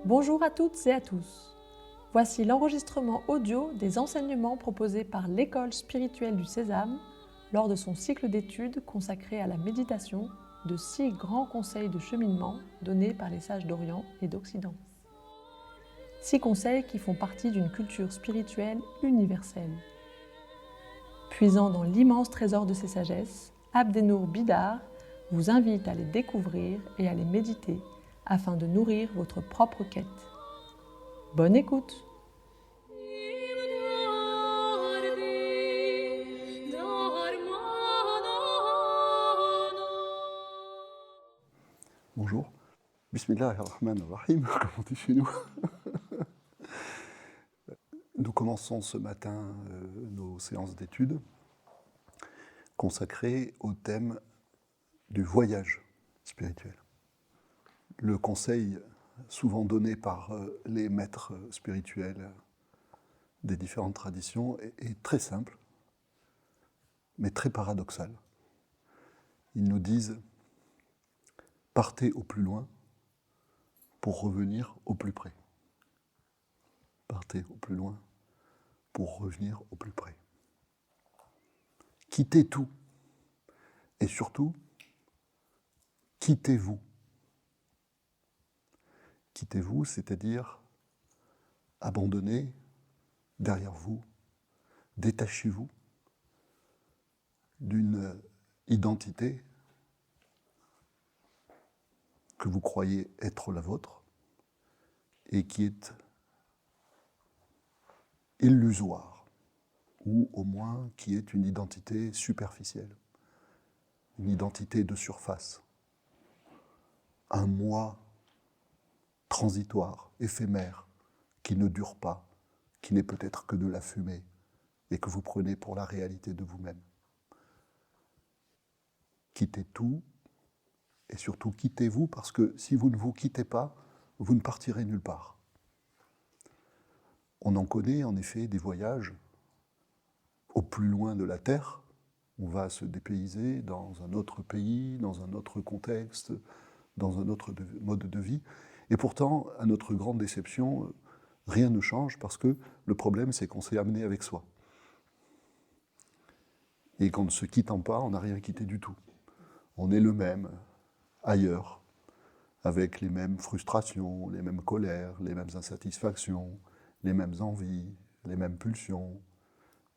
Bonjour à toutes et à tous. Voici l'enregistrement audio des enseignements proposés par l'École spirituelle du Sésame lors de son cycle d'études consacré à la méditation de 6 grands conseils de cheminement donnés par les sages d'Orient et d'Occident. 6 conseils qui font partie d'une culture spirituelle universelle. Puisant dans l'immense trésor de ses sagesses, Abdenour Bidar vous invite à les découvrir et à les méditer afin de nourrir votre propre quête. Bonne écoute! Bonjour. Bismillahirrahmanirrahim, comme on dit chez nous. Nous commençons ce matin nos séances d'études consacrées au thème du voyage spirituel. Le conseil souvent donné par les maîtres spirituels des différentes traditions est très simple, mais très paradoxal. Ils nous disent « Partez au plus loin pour revenir au plus près. » Partez au plus loin pour revenir au plus près. Quittez tout. Et surtout, quittez-vous. Quittez-vous, c'est-à-dire abandonnez derrière vous, détachez-vous d'une identité que vous croyez être la vôtre et qui est illusoire, ou au moins qui est une identité superficielle, une identité de surface, un moi transitoire, éphémère, qui ne dure pas, qui n'est peut-être que de la fumée, et que vous prenez pour la réalité de vous-même. Quittez tout, et surtout quittez-vous, parce que si vous ne vous quittez pas, vous ne partirez nulle part. On en connaît en effet des voyages au plus loin de la Terre. On va se dépayser dans un autre pays, dans un autre contexte, dans un autre mode de vie. Et pourtant, à notre grande déception, rien ne change parce que le problème, c'est qu'on s'est amené avec soi. Et qu'en ne se quittant pas, on n'a rien quitté du tout. On est le même, ailleurs, avec les mêmes frustrations, les mêmes colères, les mêmes insatisfactions, les mêmes envies, les mêmes pulsions,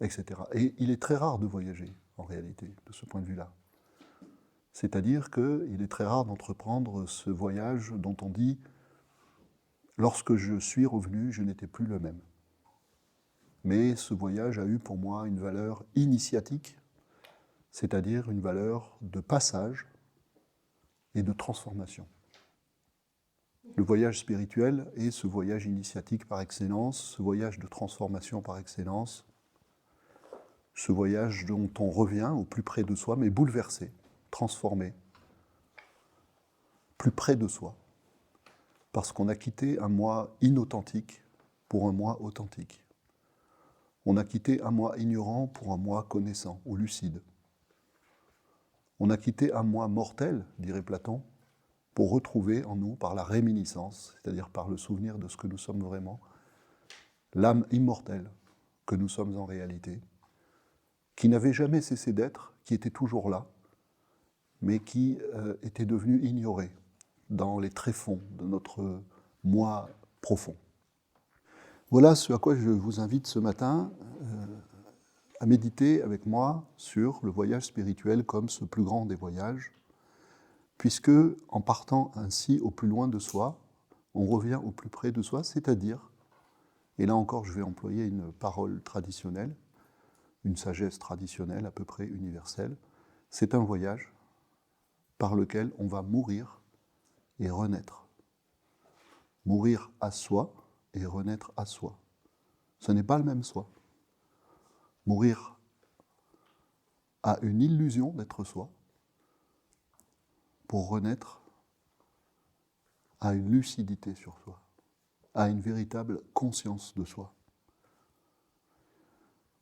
etc. Et il est très rare de voyager, en réalité, de ce point de vue-là. C'est-à-dire qu'il est très rare d'entreprendre ce voyage dont on dit « Lorsque je suis revenu, je n'étais plus le même ». Mais ce voyage a eu pour moi une valeur initiatique, c'est-à-dire une valeur de passage et de transformation. Le voyage spirituel est ce voyage initiatique par excellence, ce voyage de transformation par excellence, ce voyage dont on revient au plus près de soi, mais bouleversé, transformé, plus près de soi, parce qu'on a quitté un moi inauthentique pour un moi authentique. On a quitté un moi ignorant pour un moi connaissant ou lucide. On a quitté un moi mortel, dirait Platon, pour retrouver en nous, par la réminiscence, c'est-à-dire par le souvenir de ce que nous sommes vraiment, l'âme immortelle que nous sommes en réalité, qui n'avait jamais cessé d'être, qui était toujours là, mais qui était devenue ignorée dans les tréfonds de notre moi profond. Voilà ce à quoi je vous invite ce matin à méditer avec moi sur le voyage spirituel comme ce plus grand des voyages, puisque en partant ainsi au plus loin de soi, on revient au plus près de soi, c'est-à-dire, et là encore je vais employer une parole traditionnelle, une sagesse traditionnelle à peu près universelle, c'est un voyage par lequel on va mourir et renaître. Mourir à soi et renaître à soi. Ce n'est pas le même soi. Mourir à une illusion d'être soi pour renaître à une lucidité sur soi, à une véritable conscience de soi.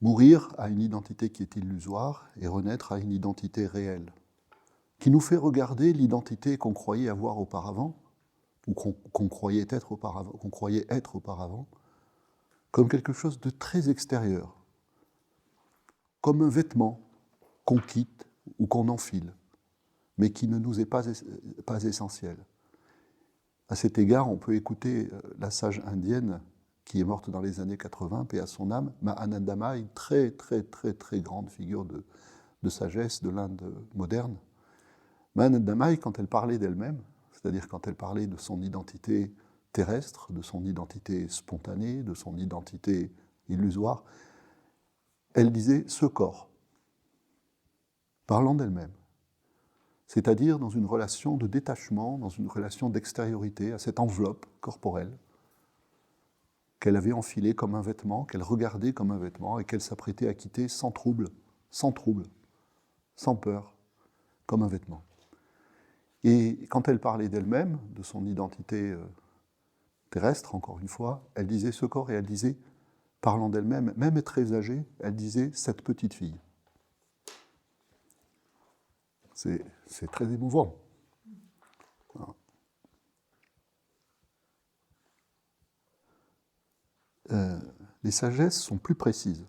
Mourir à une identité qui est illusoire et renaître à une identité réelle, qui nous fait regarder l'identité qu'on croyait avoir auparavant, ou qu'on croyait être auparavant, comme quelque chose de très extérieur, comme un vêtement qu'on quitte ou qu'on enfile, mais qui ne nous est pas essentiel. À cet égard, on peut écouter la sage indienne qui est morte dans les années 80, paix à son âme, Ma Anandamayi, une très très très très grande figure de sagesse de l'Inde moderne. Ma Anandamayi, quand elle parlait d'elle-même, c'est-à-dire quand elle parlait de son identité terrestre, de son identité spontanée, de son identité illusoire, elle disait « ce corps », parlant d'elle-même, c'est-à-dire dans une relation de détachement, dans une relation d'extériorité à cette enveloppe corporelle qu'elle avait enfilée comme un vêtement, qu'elle regardait comme un vêtement et qu'elle s'apprêtait à quitter sans trouble, sans peur, comme un vêtement. Et quand elle parlait d'elle-même, de son identité terrestre, encore une fois, elle disait ce corps et elle disait, parlant d'elle-même, même très âgée, elle disait cette petite fille. C'est très émouvant. Voilà. Les sagesses sont plus précises.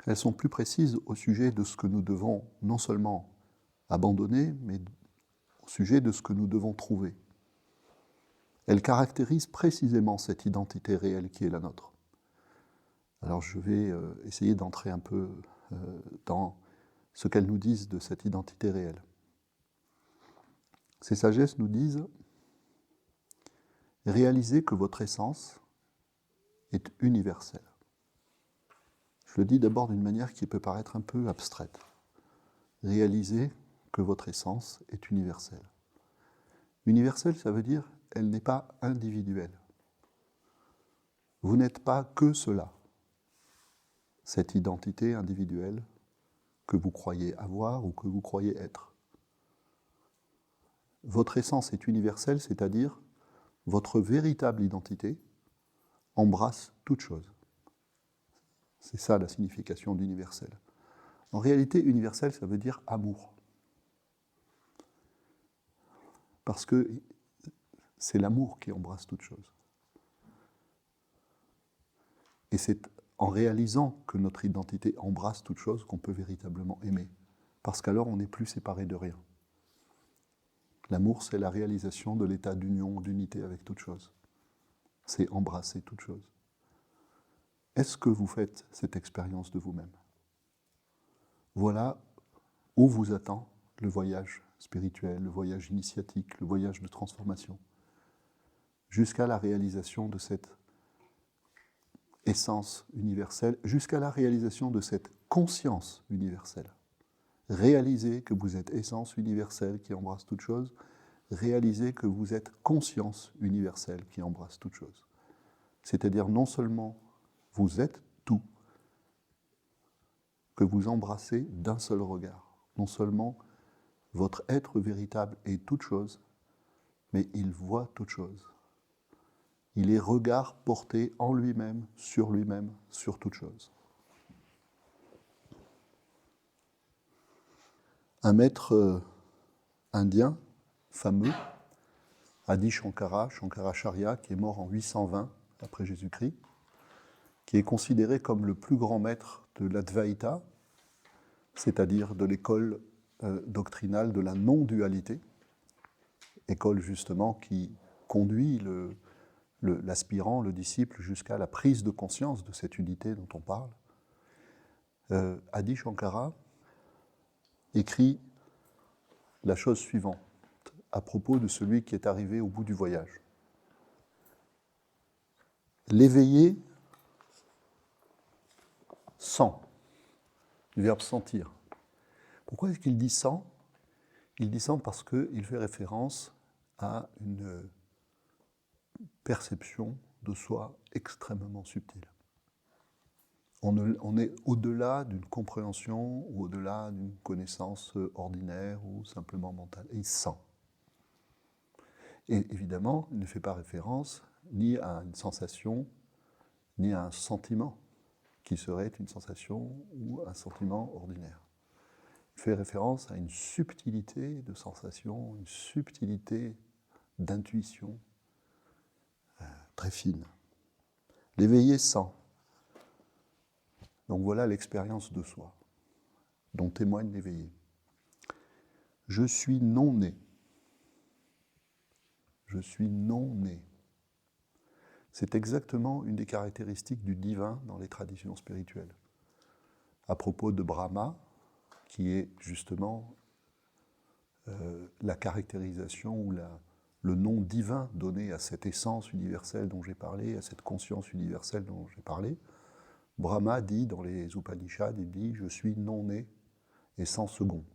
Elles sont plus précises au sujet de ce que nous devons non seulement abandonner, mais au sujet de ce que nous devons trouver. Elles caractérisent précisément cette identité réelle qui est la nôtre. Alors je vais essayer d'entrer un peu dans ce qu'elles nous disent de cette identité réelle. Ces sagesses nous disent « Réalisez que votre essence est universelle ». Je le dis d'abord d'une manière qui peut paraître un peu abstraite. Réalisez que votre essence est universelle. Universelle, ça veut dire elle n'est pas individuelle. Vous n'êtes pas que cela, cette identité individuelle que vous croyez avoir ou que vous croyez être. Votre essence est universelle, c'est-à-dire votre véritable identité embrasse toute chose. C'est ça la signification d'universel. En réalité, universel, ça veut dire amour. Parce que c'est l'amour qui embrasse toute chose. Et c'est en réalisant que notre identité embrasse toute chose qu'on peut véritablement aimer. Parce qu'alors on n'est plus séparé de rien. L'amour, c'est la réalisation de l'état d'union, d'unité avec toute chose. C'est embrasser toute chose. Est-ce que vous faites cette expérience de vous-même ? Voilà où vous attend le voyage spirituel, le voyage initiatique, le voyage de transformation, jusqu'à la réalisation de cette essence universelle, jusqu'à la réalisation de cette conscience universelle. Réalisez que vous êtes essence universelle qui embrasse toute chose, réalisez que vous êtes conscience universelle qui embrasse toute chose. C'est-à-dire non seulement vous êtes tout, que vous embrassez d'un seul regard. Non seulement votre être véritable est toute chose, mais il voit toute chose. Il est regard porté en lui-même, sur toute chose. Un maître indien fameux, Adi Shankara, Shankaracharya, qui est mort en 820 après Jésus-Christ, qui est considéré comme le plus grand maître de l'Advaita, c'est-à-dire de l'école doctrinale de la non-dualité, école justement qui conduit l'aspirant, le disciple, jusqu'à la prise de conscience de cette unité dont on parle. Adi Shankara écrit la chose suivante à propos de celui qui est arrivé au bout du voyage. L'éveillé sent, du verbe sentir. Pourquoi est-ce qu'il dit sent ? Il dit sent parce qu'il fait référence à une perception de soi extrêmement subtile. On est au-delà d'une compréhension ou au-delà d'une connaissance ordinaire ou simplement mentale. Et il sent. Et évidemment, il ne fait pas référence ni à une sensation, ni à un sentiment, qui serait une sensation ou un sentiment ordinaire. Il fait référence à une subtilité de sensation, une subtilité d'intuition très fine. L'éveillé sent. Donc voilà l'expérience de soi, dont témoigne l'éveillé. Je suis non né. Je suis non né. C'est exactement une des caractéristiques du divin dans les traditions spirituelles. À propos de Brahma, qui est justement la caractérisation ou le nom divin donné à cette essence universelle dont j'ai parlé, à cette conscience universelle dont j'ai parlé, Brahma dit dans les Upanishads, il dit « Je suis non né et sans second ».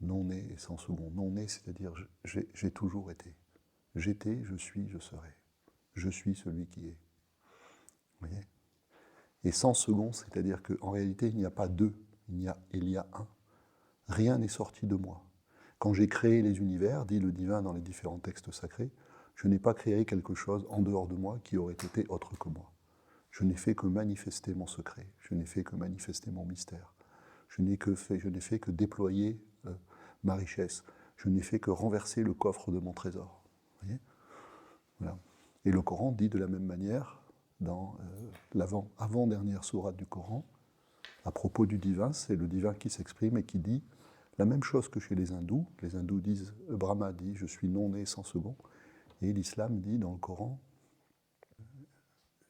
Non né et sans second. Non né, c'est-à-dire j'ai toujours été. J'étais, je suis, je serai. Je suis celui qui est. Vous voyez ? Et sans second, c'est-à-dire qu'en réalité, il n'y a pas deux, il y a un. Rien n'est sorti de moi. Quand j'ai créé les univers, dit le divin dans les différents textes sacrés, je n'ai pas créé quelque chose en dehors de moi qui aurait été autre que moi. Je n'ai fait que manifester mon secret, je n'ai fait que manifester mon mystère. Je n'ai fait que déployer ma richesse. Je n'ai fait que renverser le coffre de mon trésor. Vous voyez ? Voilà. Et le Coran dit de la même manière, dans l'avant-dernière sourate du Coran, à propos du divin, c'est le divin qui s'exprime et qui dit la même chose que chez les hindous. Les hindous disent, Brahma dit, je suis non né sans second. Et l'islam dit dans le Coran,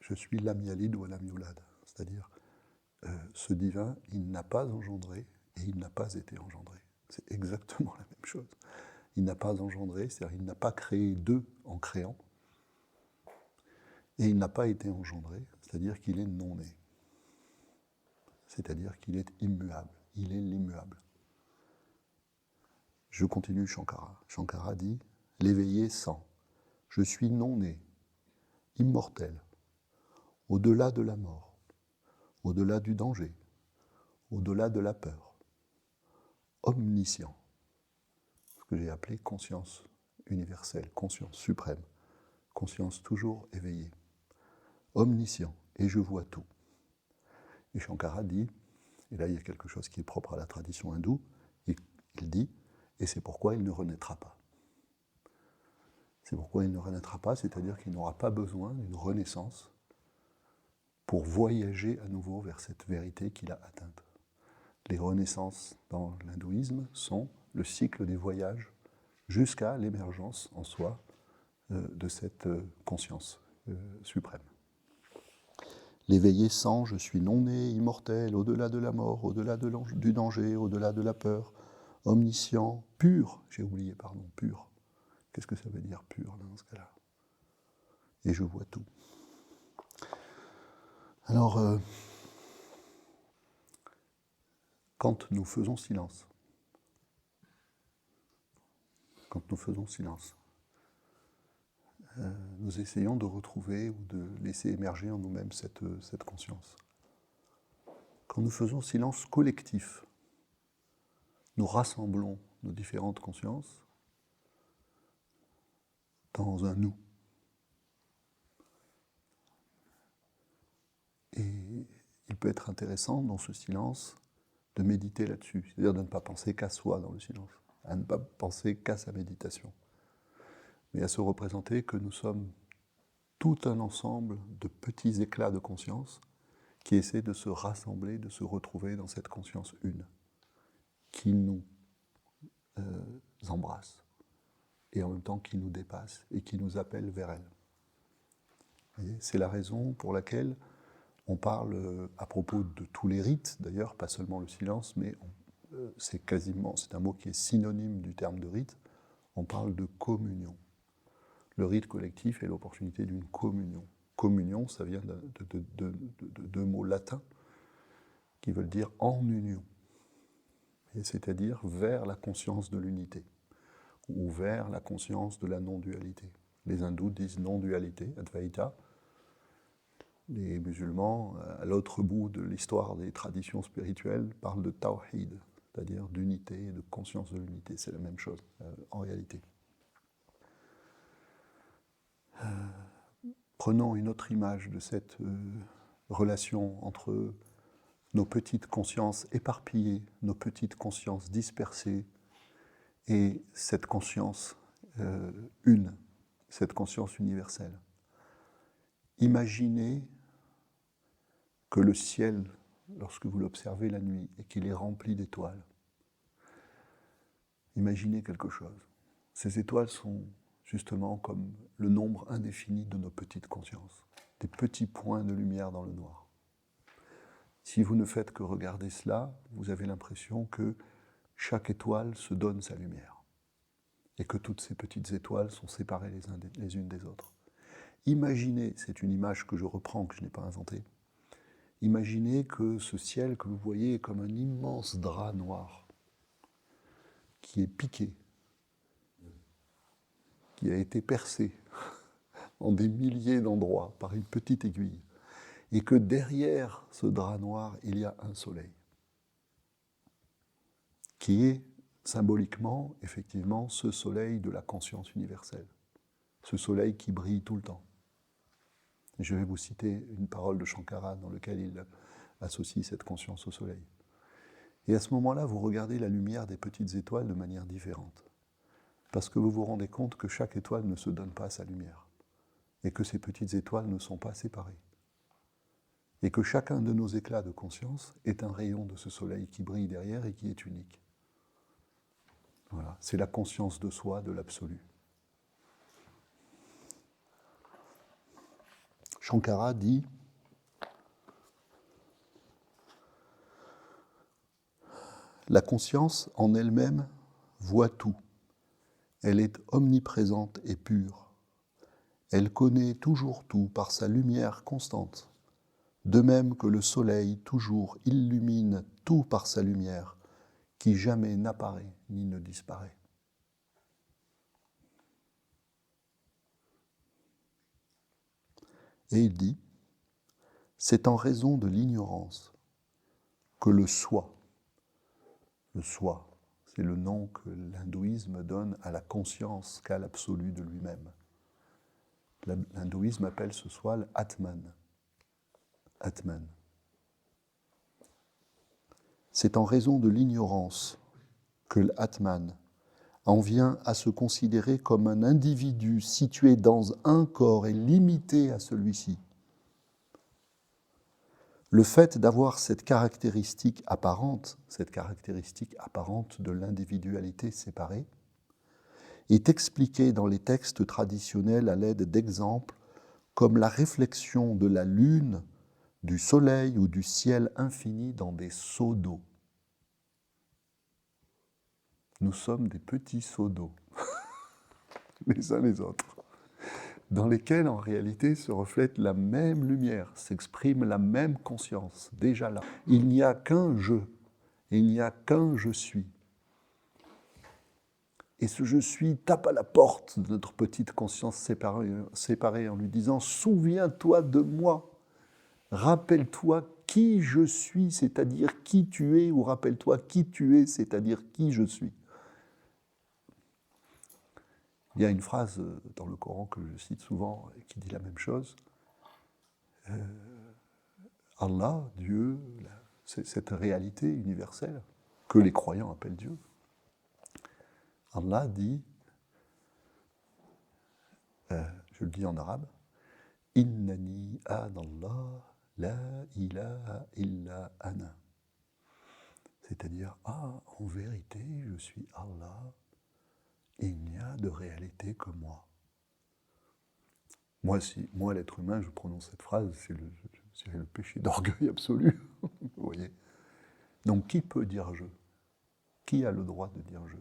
je suis lam yalid wa lam yulad. C'est-à-dire, ce divin, il n'a pas engendré et il n'a pas été engendré. C'est exactement la même chose. Il n'a pas engendré, c'est-à-dire il n'a pas créé d'eux en créant. Et il n'a pas été engendré, c'est-à-dire qu'il est non né. C'est-à-dire qu'il est immuable. Il est l'immuable. Je continue Shankara. Shankara dit, l'éveillé sent. Je suis non né, immortel, au-delà de la mort, au-delà du danger, au-delà de la peur, omniscient, ce que j'ai appelé conscience universelle, conscience suprême, conscience toujours éveillée, omniscient, et je vois tout. Et Shankara dit, et là il y a quelque chose qui est propre à la tradition hindoue, il dit, et c'est pourquoi il ne renaîtra pas. C'est pourquoi il ne renaîtra pas, c'est-à-dire qu'il n'aura pas besoin d'une renaissance pour voyager à nouveau vers cette vérité qu'il a atteinte. Les renaissances dans l'hindouisme sont le cycle des voyages jusqu'à l'émergence en soi de cette conscience suprême. L'éveillé sent, je suis non né, immortel, au-delà de la mort, au-delà du danger, au-delà de la peur, omniscient, pur, pur. Qu'est-ce que ça veut dire pur dans ce cas-là ? Et je vois tout. Alors, quand nous faisons silence, nous essayons de retrouver ou de laisser émerger en nous-mêmes cette conscience. Quand nous faisons silence collectif, nous rassemblons nos différentes consciences dans un nous. Et il peut être intéressant dans ce silence de méditer là-dessus, c'est-à-dire de ne pas penser qu'à soi dans le silence, à ne pas penser qu'à sa méditation, mais à se représenter que nous sommes tout un ensemble de petits éclats de conscience qui essaient de se rassembler, de se retrouver dans cette conscience une, qui nous embrasse, et en même temps qui nous dépasse et qui nous appelle vers elle. Vous voyez, c'est la raison pour laquelle on parle à propos de tous les rites, d'ailleurs, pas seulement le silence, mais c'est un mot qui est synonyme du terme de rite, on parle de communion. Le rite collectif est l'opportunité d'une communion. Communion, ça vient de deux mots latins qui veulent dire en union, c'est-à-dire vers la conscience de l'unité, ou vers la conscience de la non-dualité. Les hindous disent non-dualité, Advaita. Les musulmans, à l'autre bout de l'histoire des traditions spirituelles, parlent de tawhid, c'est-à-dire d'unité et de conscience de l'unité. C'est la même chose, en réalité. Prenons une autre image de cette relation entre nos petites consciences éparpillées, nos petites consciences dispersées, et cette conscience cette conscience universelle. Imaginez que le ciel, lorsque vous l'observez la nuit, et qu'il est rempli d'étoiles, imaginez quelque chose. Ces étoiles sont justement comme le nombre indéfini de nos petites consciences, des petits points de lumière dans le noir. Si vous ne faites que regarder cela, vous avez l'impression que chaque étoile se donne sa lumière et que toutes ces petites étoiles sont séparées les unes des autres. Imaginez, c'est une image que je reprends, que je n'ai pas inventée, imaginez que ce ciel que vous voyez est comme un immense drap noir qui est piqué, qui a été percé en des milliers d'endroits par une petite aiguille, et que derrière ce drap noir, il y a un soleil, qui est symboliquement, effectivement, ce soleil de la conscience universelle, ce soleil qui brille tout le temps. Et je vais vous citer une parole de Shankara dans laquelle il associe cette conscience au soleil. Et à ce moment-là, vous regardez la lumière des petites étoiles de manière différente, parce que vous vous rendez compte que chaque étoile ne se donne pas sa lumière, et que ces petites étoiles ne sont pas séparées, et que chacun de nos éclats de conscience est un rayon de ce soleil qui brille derrière et qui est unique. Voilà, c'est la conscience de soi, de l'absolu. Shankara dit « La conscience en elle-même voit tout. Elle est omniprésente et pure. Elle connaît toujours tout par sa lumière constante, de même que le soleil toujours illumine tout par sa lumière, qui jamais n'apparaît ni ne disparaît. » Et il dit, c'est en raison de l'ignorance que le soi, c'est le nom que l'hindouisme donne à la conscience qu'a l'absolu de lui-même. L'hindouisme appelle ce soi l'Atman. Atman. C'est en raison de l'ignorance que l'Atman en vient à se considérer comme un individu situé dans un corps et limité à celui-ci. Le fait d'avoir cette caractéristique apparente de l'individualité séparée, est expliqué dans les textes traditionnels à l'aide d'exemples comme la réflexion de la lune, du soleil ou du ciel infini dans des seaux d'eau. Nous sommes des petits seaux d'eau, les uns les autres, dans lesquels en réalité se reflète la même lumière, s'exprime la même conscience, déjà là. Il n'y a qu'un je, il n'y a qu'un je suis. Et ce je suis tape à la porte de notre petite conscience séparée en lui disant « Souviens-toi de moi, rappelle-toi qui je suis, c'est-à-dire qui tu es, ou rappelle-toi qui tu es, c'est-à-dire qui je suis. » Il y a une phrase dans le Coran que je cite souvent et qui dit la même chose. Allah, Dieu, cette réalité universelle que les croyants appellent Dieu. Allah dit, je le dis en arabe, « Innani anallah la ilaha illa ana » c'est-à-dire, en vérité, je suis Allah, il n'y a de réalité que moi. Moi, l'être humain, je prononce cette phrase, c'est le péché d'orgueil absolu. Vous voyez ? Donc, qui peut dire je ? Qui a le droit de dire je ?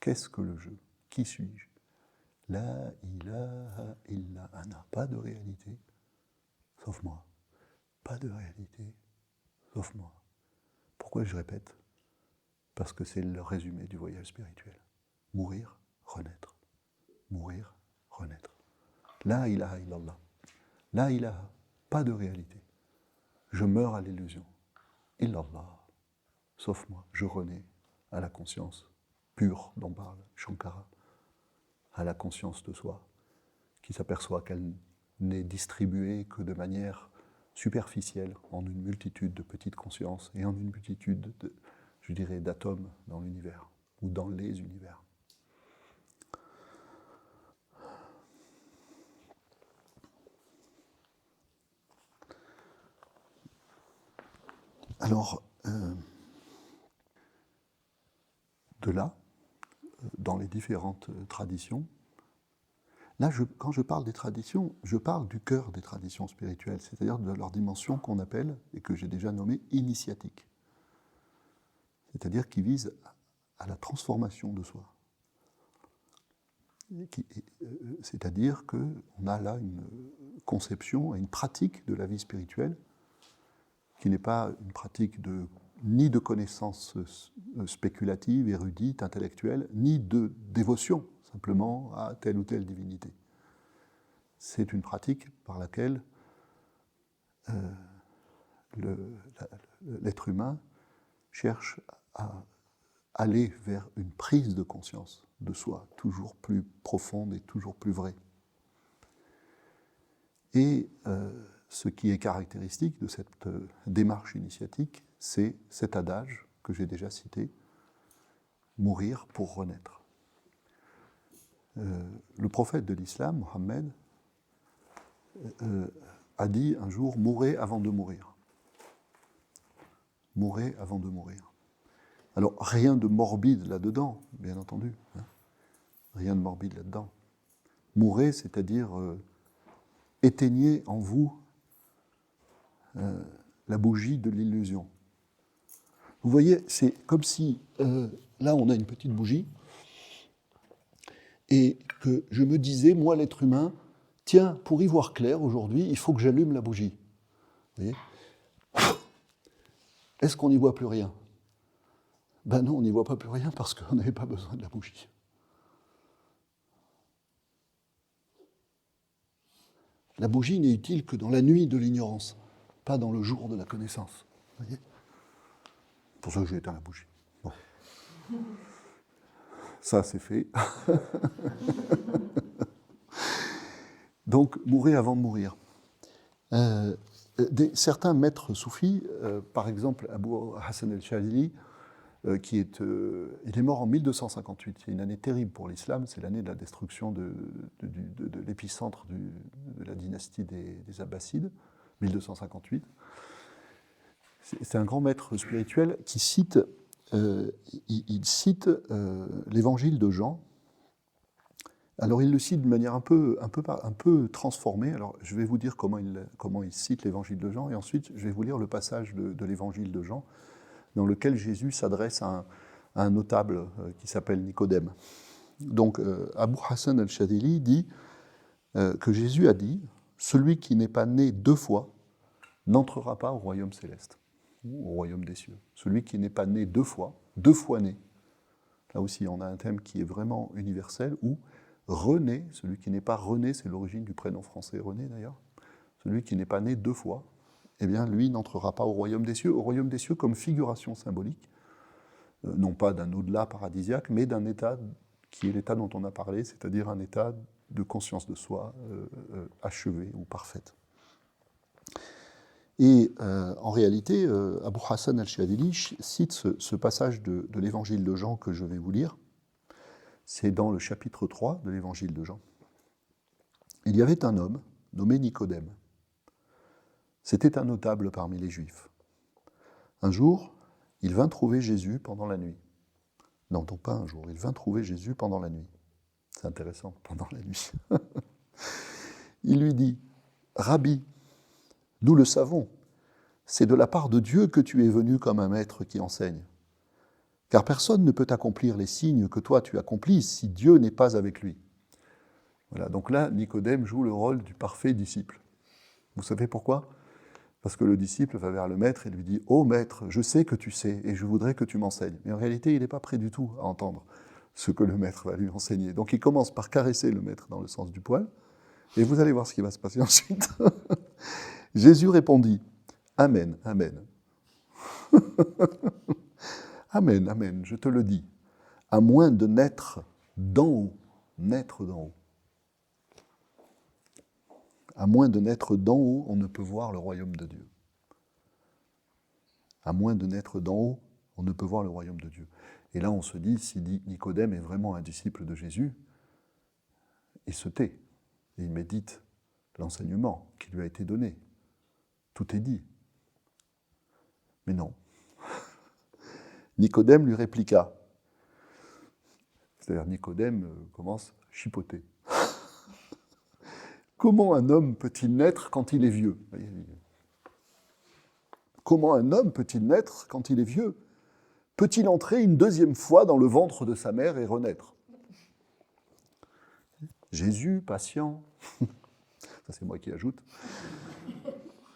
Qu'est-ce que le je ? Qui suis-je ? La ilaha illa ana. Pas de réalité, sauf moi. Pas de réalité, sauf moi. Pourquoi je répète ? Parce que c'est le résumé du voyage spirituel. Mourir, renaître. Mourir, renaître. La ilaha illallah. La ilaha, pas de réalité. Je meurs à l'illusion. Illallah, sauf moi. Je renais à la conscience pure dont parle Shankara, à la conscience de soi, qui s'aperçoit qu'elle n'est distribuée que de manière superficielle en une multitude de petites consciences et en une multitude, d'atomes dans l'univers, ou dans les univers. Alors, de là, dans les différentes traditions, là, quand je parle des traditions, je parle du cœur des traditions spirituelles, c'est-à-dire de leur dimension qu'on appelle, et que j'ai déjà nommée, initiatique. C'est-à-dire qui vise à la transformation de soi. C'est-à-dire qu'on a là une conception et une pratique de la vie spirituelle qui n'est pas une pratique ni de connaissances spéculatives, érudites, intellectuelles, ni de dévotion simplement à telle ou telle divinité. C'est une pratique par laquelle l'être humain cherche à aller vers une prise de conscience de soi, toujours plus profonde et toujours plus vraie. Et ce qui est caractéristique de cette démarche initiatique, c'est cet adage que j'ai déjà cité, mourir pour renaître. Le prophète de l'islam, Mohammed, a dit un jour « mourez avant de mourir ». Mourez avant de mourir. Alors, rien de morbide là-dedans, bien entendu. Hein. Rien de morbide là-dedans. Mourez, c'est-à-dire éteignez en vous la bougie de l'illusion. Vous voyez, c'est comme si, là, on a une petite bougie, et que je me disais, moi, l'être humain, tiens, pour y voir clair aujourd'hui, il faut que j'allume la bougie. Vous voyez ? Est-ce qu'on n'y voit plus rien ? Ben non, on n'y voit pas plus rien parce qu'on n'avait pas besoin de la bougie. La bougie n'est utile que dans la nuit de l'ignorance, pas dans le jour de la connaissance. Vous voyez ? C'est pour ça que j'ai éteint la bougie. Bon. Ça, c'est fait. Donc, mourir avant de mourir. Certains maîtres soufis, par exemple Abu Hassan al-Shadili, il est mort en 1258. C'est une année terrible pour l'islam, c'est l'année de la destruction de l'épicentre de la dynastie des Abbassides, 1258. C'est un grand maître spirituel qui cite, il cite l'évangile de Jean. Alors il le cite de manière un peu transformée. Alors je vais vous dire comment il cite l'évangile de Jean, et ensuite je vais vous lire le passage de l'évangile de Jean, dans lequel Jésus s'adresse à un notable qui s'appelle Nicodème. Donc Abu Hassan al-Shadili dit que Jésus a dit « Celui qui n'est pas né deux fois n'entrera pas au royaume céleste, ou au royaume des cieux. Celui qui n'est pas né deux fois né. » Là aussi, on a un thème qui est vraiment universel, où rené, celui qui n'est pas rené, c'est l'origine du prénom français René d'ailleurs, celui qui n'est pas né deux fois, eh bien, lui n'entrera pas au royaume des cieux comme figuration symbolique, non pas d'un au-delà paradisiaque, mais d'un état qui est l'état dont on a parlé, c'est-à-dire un état de conscience de soi achevée ou parfaite. Et en réalité, Abu Hassan al-Shadili cite ce passage de l'évangile de Jean que je vais vous lire. C'est dans le chapitre 3 de l'évangile de Jean. Il y avait un homme nommé Nicodème. C'était un notable parmi les Juifs. Un jour, il vint trouver Jésus pendant la nuit. Non, donc pas un jour, il vint trouver Jésus pendant la nuit. C'est intéressant, pendant la nuit. Il lui dit, « Rabbi, nous le savons, c'est de la part de Dieu que tu es venu comme un maître qui enseigne. Car personne ne peut accomplir les signes que toi tu accomplis si Dieu n'est pas avec lui. » Voilà, donc là, Nicodème joue le rôle du parfait disciple. Vous savez pourquoi ? Parce que le disciple va vers le maître et lui dit « Oh maître, je sais que tu sais et je voudrais que tu m'enseignes. » Mais en réalité, il n'est pas prêt du tout à entendre ce que le maître va lui enseigner. Donc il commence par caresser le maître dans le sens du poil, et vous allez voir ce qui va se passer ensuite. Jésus répondit « Amen, amen. » Amen, amen, je te le dis, à moins de naître d'en haut, à moins de naître d'en haut, on ne peut voir le royaume de Dieu. À moins de naître d'en haut, on ne peut voir le royaume de Dieu. Et là, on se dit, si Nicodème est vraiment un disciple de Jésus, il se tait, et il médite l'enseignement qui lui a été donné. Tout est dit. Mais non. Nicodème lui répliqua. C'est-à-dire Nicodème commence à chipoter. Comment un homme peut-il naître quand il est vieux? Comment un homme peut-il naître quand il est vieux? Peut-il entrer une deuxième fois dans le ventre de sa mère et renaître? Jésus, patient, ça c'est moi qui ajoute,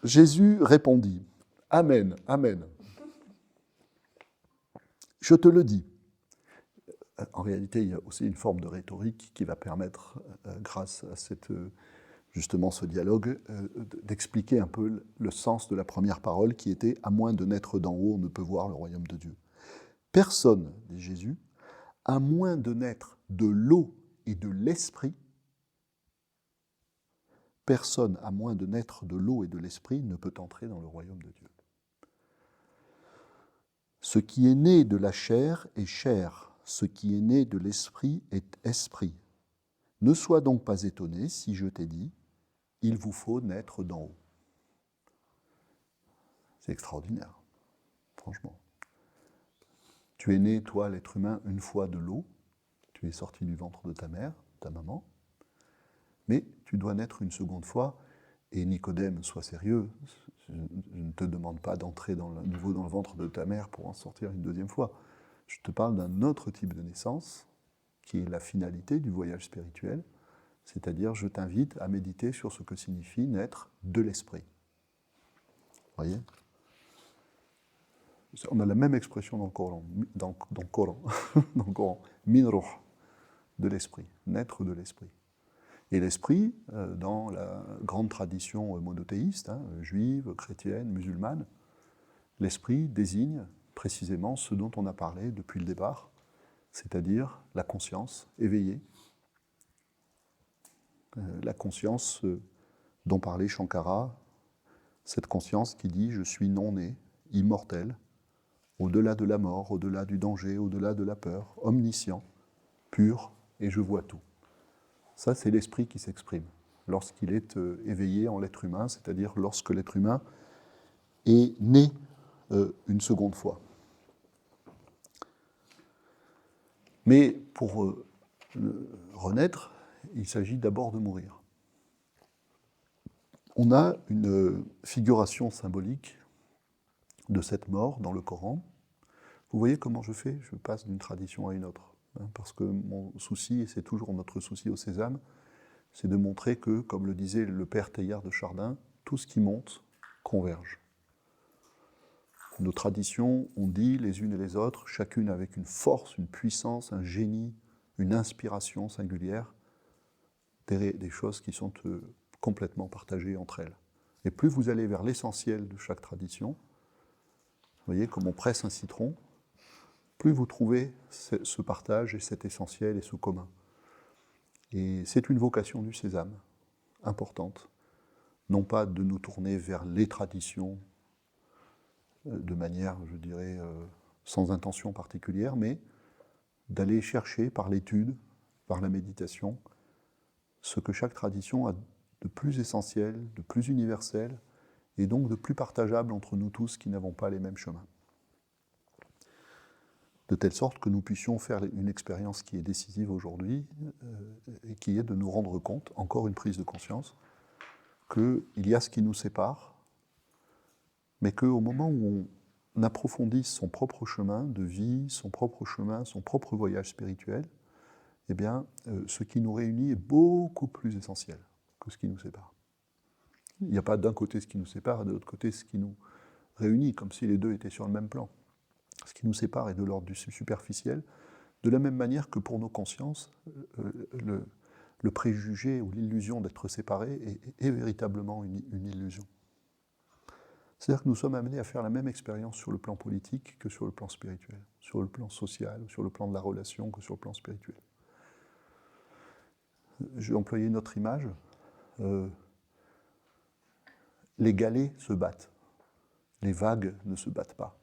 Jésus répondit, Amen, Amen. Je te le dis. En réalité, il y a aussi une forme de rhétorique qui va permettre, grâce à justement ce dialogue, d'expliquer un peu le sens de la première parole qui était « À moins de naître d'en haut, on ne peut voir le royaume de Dieu ». Personne, dit Jésus, à moins de naître de l'eau et de l'esprit, personne, à moins de naître de l'eau et de l'esprit, ne peut entrer dans le royaume de Dieu. Ce qui est né de la chair est chair, ce qui est né de l'esprit est esprit. Ne sois donc pas étonné si je t'ai dit, il vous faut naître d'en haut. C'est extraordinaire, franchement. Tu es né, toi, l'être humain, une fois de l'eau, tu es sorti du ventre de ta mère, ta maman, mais tu dois naître une seconde fois, et Nicodème, sois sérieux, je ne te demande pas d'entrer dans le ventre de ta mère pour en sortir une deuxième fois. Je te parle d'un autre type de naissance, qui est la finalité du voyage spirituel, c'est-à-dire je t'invite à méditer sur ce que signifie naître de l'esprit. Vous voyez ? On a la même expression dans le Coran, dans le Coran, min ruh, de l'esprit, naître de l'esprit. Et l'esprit, dans la grande tradition monothéiste, juive, chrétienne, musulmane, l'esprit désigne précisément ce dont on a parlé depuis le départ, c'est-à-dire la conscience éveillée, la conscience dont parlait Shankara, cette conscience qui dit « je suis non-né, immortel », au-delà de la mort, au-delà du danger, au-delà de la peur, omniscient, pur, et je vois tout. Ça, c'est l'esprit qui s'exprime lorsqu'il est éveillé en l'être humain, c'est-à-dire lorsque l'être humain est né une seconde fois. Mais pour renaître, il s'agit d'abord de mourir. On a une figuration symbolique de cette mort dans le Coran. Vous voyez comment je fais? Je passe d'une tradition à une autre. Parce que mon souci, et c'est toujours notre souci au Sésame, c'est de montrer que, comme le disait le père Teilhard de Chardin, tout ce qui monte converge. Nos traditions, on dit les unes et les autres, chacune avec une force, une puissance, un génie, une inspiration singulière, des choses qui sont complètement partagées entre elles. Et plus vous allez vers l'essentiel de chaque tradition, vous voyez, comme on presse un citron, plus vous trouvez ce partage et cet essentiel et ce commun. Et c'est une vocation du Sésame, importante. Non pas de nous tourner vers les traditions de manière, je dirais, sans intention particulière, mais d'aller chercher par l'étude, par la méditation, ce que chaque tradition a de plus essentiel, de plus universel, et donc de plus partageable entre nous tous qui n'avons pas les mêmes chemins. De telle sorte que nous puissions faire une expérience qui est décisive aujourd'hui, et qui est de nous rendre compte, encore une prise de conscience, qu'il y a ce qui nous sépare, mais qu'au moment où on approfondisse son propre chemin de vie, son propre chemin, son propre voyage spirituel, eh bien, ce qui nous réunit est beaucoup plus essentiel que ce qui nous sépare. Il n'y a pas d'un côté ce qui nous sépare et de l'autre côté ce qui nous réunit, comme si les deux étaient sur le même plan. Ce qui nous sépare est de l'ordre du superficiel, de la même manière que pour nos consciences, le préjugé ou l'illusion d'être séparés est véritablement une illusion. C'est-à-dire que nous sommes amenés à faire la même expérience sur le plan politique que sur le plan spirituel, sur le plan social, sur le plan de la relation que sur le plan spirituel. Je vais employer une autre image. Les galets se battent. Les vagues ne se battent pas.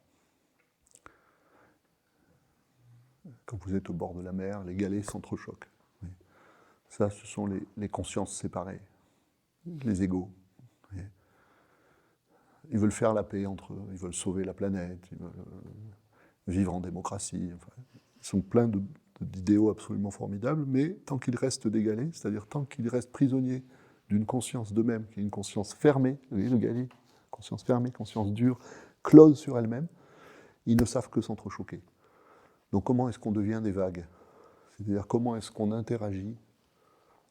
Quand vous êtes au bord de la mer, les galets s'entrechoquent. Ça, ce sont les consciences séparées, les égos. ils veulent faire la paix entre eux, ils veulent sauver la planète, ils veulent vivre en démocratie. Enfin, ils sont pleins d'idéaux absolument formidables, mais tant qu'ils restent d'égalés, c'est-à-dire tant qu'ils restent prisonniers d'une conscience d'eux-mêmes, qui est une conscience fermée, vous voyez le Gali, conscience fermée, conscience dure, close sur elle-même, ils ne savent que s'entrechoquer. Donc comment est-ce qu'on devient des vagues? C'est-à-dire comment est-ce qu'on interagit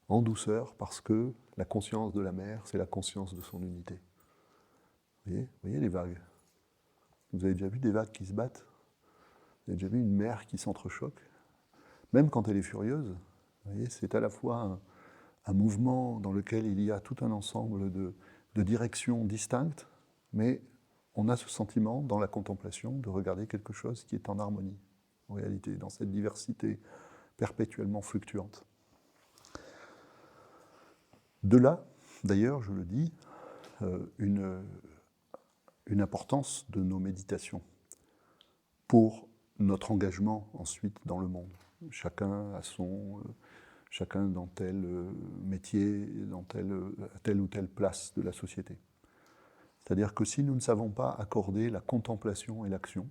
en douceur, parce que la conscience de la mer, c'est la conscience de son unité. Vous voyez les vagues? Vous avez déjà vu des vagues qui se battent? Vous avez déjà vu une mer qui s'entrechoque? Même quand elle est furieuse, vous voyez, c'est à la fois un mouvement dans lequel il y a tout un ensemble de directions distinctes, mais on a ce sentiment dans la contemplation de regarder quelque chose qui est en harmonie, en réalité, dans cette diversité perpétuellement fluctuante. De là, d'ailleurs, je le dis, une importance de nos méditations pour notre engagement ensuite dans le monde. Chacun dans tel métier, dans telle ou telle place de la société. C'est-à-dire que si nous ne savons pas accorder la contemplation et l'action,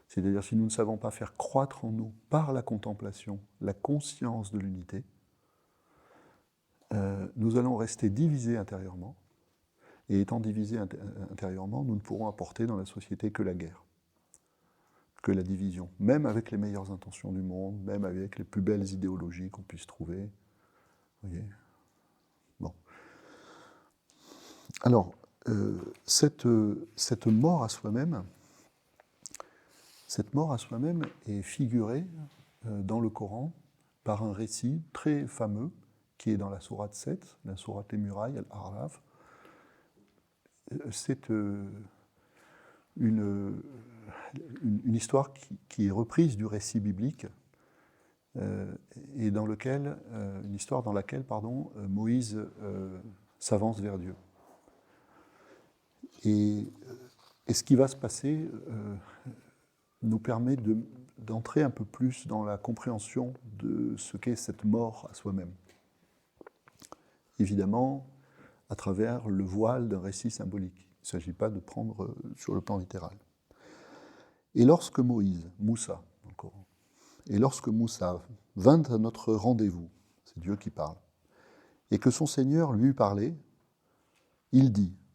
c'est-à-dire si nous ne savons pas faire croître en nous, par la contemplation, la conscience de l'unité, nous allons rester divisés intérieurement, et étant divisés intérieurement, nous ne pourrons apporter dans la société que la guerre, que la division, même avec les meilleures intentions du monde, même avec les plus belles idéologies qu'on puisse trouver. Vous voyez ? Bon. Alors, cette mort à soi-même, est figurée dans le Coran par un récit très fameux qui est dans la sourate 7, la sourate des murailles, Al-A'raf. C'est une histoire qui est reprise du récit biblique et une histoire dans laquelle Moïse s'avance vers Dieu. Et ce qui va se passer nous permet d'entrer un peu plus dans la compréhension de ce qu'est cette mort à soi-même. Évidemment, à travers le voile d'un récit symbolique. Il ne s'agit pas de prendre sur le plan littéral. Et lorsque Moussa, vint à notre rendez-vous, c'est Dieu qui parle, et que son Seigneur lui eut parlé,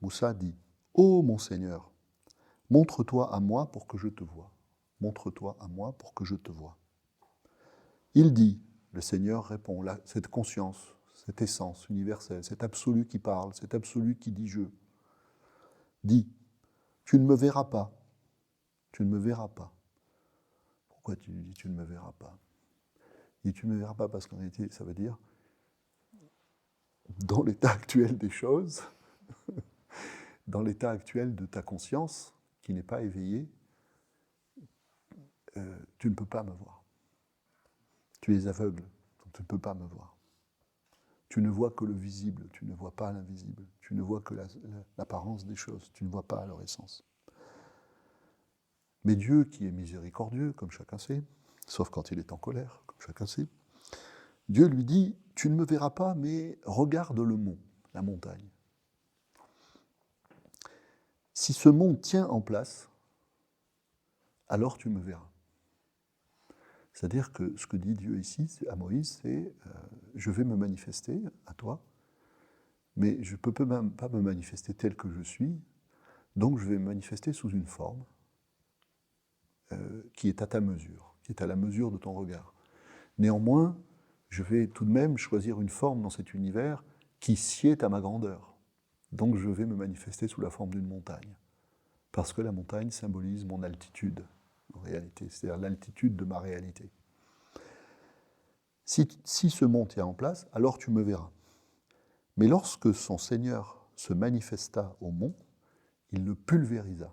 Moussa dit, « Ô mon Seigneur, montre-toi à moi pour que je te voie. Montre-toi à moi pour que je te voie. » Il dit, le Seigneur répond, cette conscience, cette essence universelle, cet absolu qui parle, cet absolu qui dit « je », dit « Tu ne me verras pas. Tu ne me verras pas. » Pourquoi tu lui dis « Tu ne me verras pas » ? Il dit « Tu ne me verras pas » parce qu'en réalité, ça veut dire dans l'état actuel des choses, dans l'état actuel de ta conscience, qui n'est pas éveillée, tu ne peux pas me voir. Tu es aveugle, donc tu ne peux pas me voir. Tu ne vois que le visible, tu ne vois pas l'invisible. Tu ne vois que l'apparence des choses, tu ne vois pas leur essence. Mais Dieu, qui est miséricordieux, comme chacun sait, sauf quand il est en colère, comme chacun sait, Dieu lui dit, tu ne me verras pas, mais regarde le mont, la montagne. Si ce mont tient en place, alors tu me verras. C'est-à-dire que ce que dit Dieu ici à Moïse, c'est je vais me manifester à toi, mais je ne peux même pas me manifester tel que je suis, donc je vais me manifester sous une forme qui est à ta mesure, qui est à la mesure de ton regard. Néanmoins, je vais tout de même choisir une forme dans cet univers qui sied à ma grandeur. Donc je vais me manifester sous la forme d'une montagne, parce que la montagne symbolise mon altitude, en réalité, c'est-à-dire l'altitude de ma réalité. Si ce mont tient en place, alors tu me verras. Mais lorsque son Seigneur se manifesta au mont, il le pulvérisa.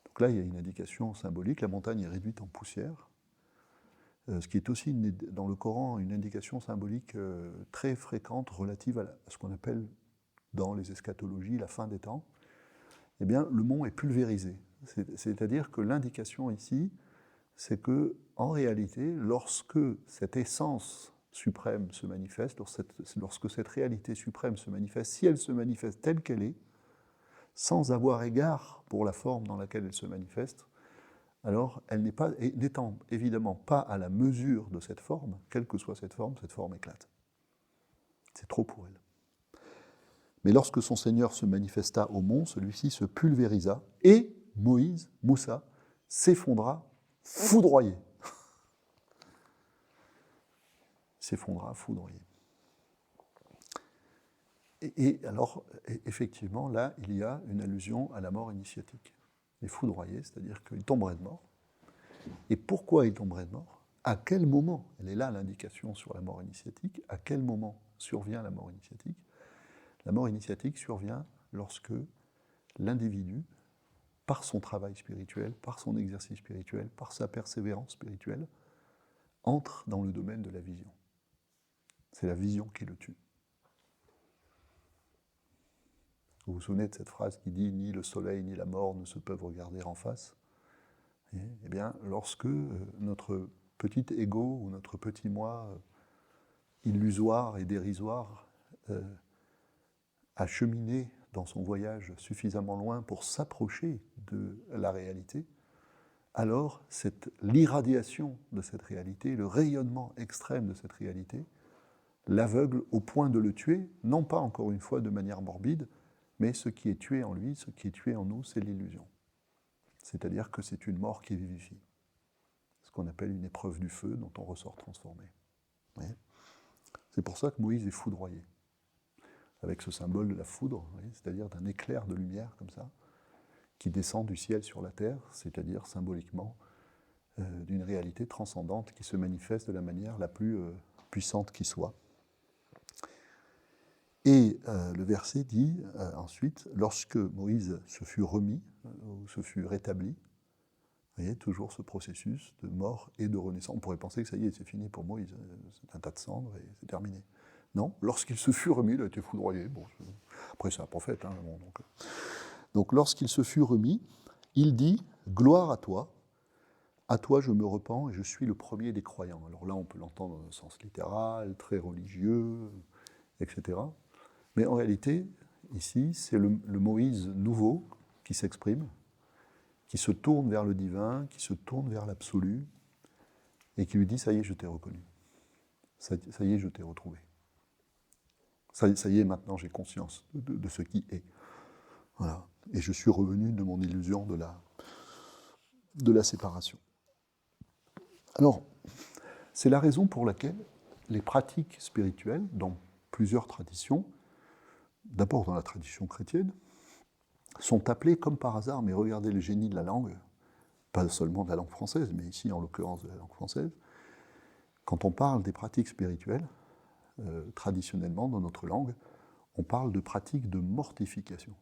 Donc là, il y a une indication symbolique, la montagne est réduite en poussière, ce qui est aussi dans le Coran une indication symbolique très fréquente relative à ce qu'on appelle dans les eschatologies la fin des temps. Eh bien, le mont est pulvérisé. C'est-à-dire que l'indication ici, c'est que, en réalité, lorsque cette essence suprême se manifeste, lorsque cette réalité suprême se manifeste, si elle se manifeste telle qu'elle est, sans avoir égard pour la forme dans laquelle elle se manifeste, alors elle n'étant évidemment pas à la mesure de cette forme, quelle que soit cette forme éclate. C'est trop pour elle. Mais lorsque son Seigneur se manifesta au mont, celui-ci se pulvérisa et Moïse, Moussa, s'effondra foudroyé. S'effondra foudroyé. Et alors, effectivement, là, il y a une allusion à la mort initiatique. Il est foudroyé, c'est-à-dire qu'il tomberait de mort. Et pourquoi il tomberait de mort? À quel moment? Elle est là l'indication sur la mort initiatique. À quel moment survient la mort initiatique? La mort initiatique survient lorsque l'individu, par son travail spirituel, par son exercice spirituel, par sa persévérance spirituelle, entre dans le domaine de la vision. C'est la vision qui le tue. Vous vous souvenez de cette phrase qui dit « Ni le soleil ni la mort ne se peuvent regarder en face ». Eh bien, lorsque notre petit ego ou notre petit moi illusoire et dérisoire a cheminé dans son voyage suffisamment loin pour s'approcher de la réalité, alors l'irradiation de cette réalité, le rayonnement extrême de cette réalité, l'aveugle au point de le tuer, non pas encore une fois de manière morbide, mais ce qui est tué en lui, ce qui est tué en nous, c'est l'illusion. C'est-à-dire que c'est une mort qui vivifie. Ce qu'on appelle une épreuve du feu dont on ressort transformé. C'est pour ça que Moïse est foudroyé, avec ce symbole de la foudre, c'est-à-dire d'un éclair de lumière comme ça, qui descend du ciel sur la terre, c'est-à-dire symboliquement d'une réalité transcendante qui se manifeste de la manière la plus puissante qui soit. Et le verset dit ensuite, lorsque Moïse se fut remis, ou se fut rétabli, vous voyez, toujours ce processus de mort et de renaissance. On pourrait penser que ça y est, c'est fini pour Moïse, c'est un tas de cendres et c'est terminé. Non, lorsqu'il se fut remis, il a été foudroyé. Bon, après, c'est un prophète. Hein, bon, donc lorsqu'il se fut remis, il dit « Gloire à toi je me repens et je suis le premier des croyants ». Alors là, on peut l'entendre dans un sens littéral, très religieux, etc. Mais en réalité, ici, c'est le Moïse nouveau qui s'exprime, qui se tourne vers le divin, qui se tourne vers l'absolu, et qui lui dit « Ça y est, je t'ai reconnu. Ça y est, je t'ai retrouvé. Ça y est, maintenant, j'ai conscience de ce qui est. Voilà. Et je suis revenu de mon illusion de la séparation. » Alors, c'est la raison pour laquelle les pratiques spirituelles, dans plusieurs traditions, d'abord dans la tradition chrétienne, sont appelées comme par hasard, mais regardez le génie de la langue, pas seulement de la langue française, mais ici en l'occurrence de la langue française, quand on parle des pratiques spirituelles, traditionnellement dans notre langue, on parle de pratiques de mortification.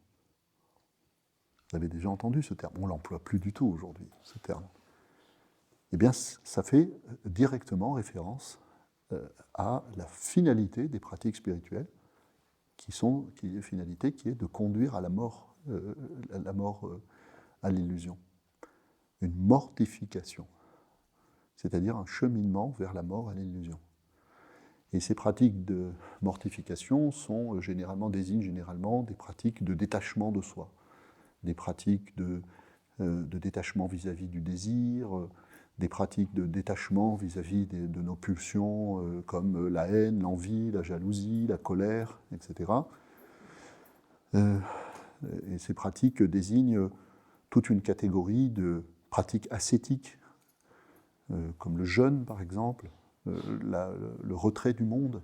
Vous avez déjà entendu ce terme, on ne l'emploie plus du tout aujourd'hui, ce terme. Eh bien, ça fait directement référence à la finalité des pratiques spirituelles, qui est une finalité qui est de conduire à la mort à l'illusion. Une mortification, c'est-à-dire un cheminement vers la mort à l'illusion. Et ces pratiques de mortification désignent généralement des pratiques de détachement de soi, des pratiques de détachement vis-à-vis du désir, des pratiques de détachement vis-à-vis de nos pulsions comme la haine, l'envie, la jalousie, la colère, etc. Et ces pratiques désignent toute une catégorie de pratiques ascétiques, comme le jeûne par exemple, le retrait du monde.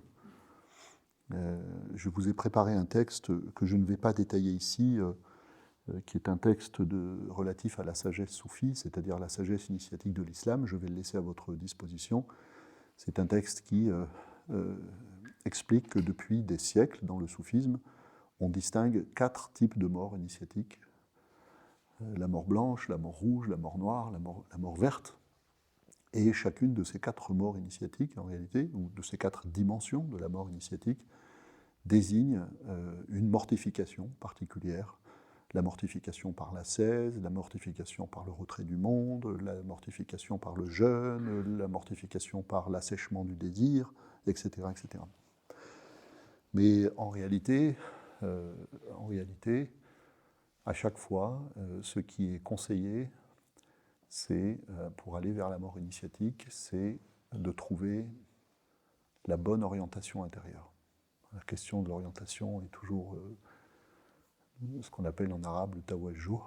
Je vous ai préparé un texte que je ne vais pas détailler ici, qui est un texte relatif à la sagesse soufie, c'est-à-dire la sagesse initiatique de l'islam. Je vais le laisser à votre disposition. C'est un texte qui explique que depuis des siècles, dans le soufisme, on distingue 4 types de morts initiatiques. La mort blanche, la mort rouge, la mort noire, la mort verte. Et chacune de ces 4 morts initiatiques, en réalité, ou de ces 4 dimensions de la mort initiatique, désigne une mortification particulière. La mortification par l'ascèse, la mortification par le retrait du monde, la mortification par le jeûne, la mortification par l'assèchement du désir, etc., etc. Mais en réalité, À chaque fois, ce qui est conseillé, c'est, pour aller vers la mort initiatique, c'est de trouver la bonne orientation intérieure. La question de l'orientation est toujours ce qu'on appelle en arabe le tawajjuh,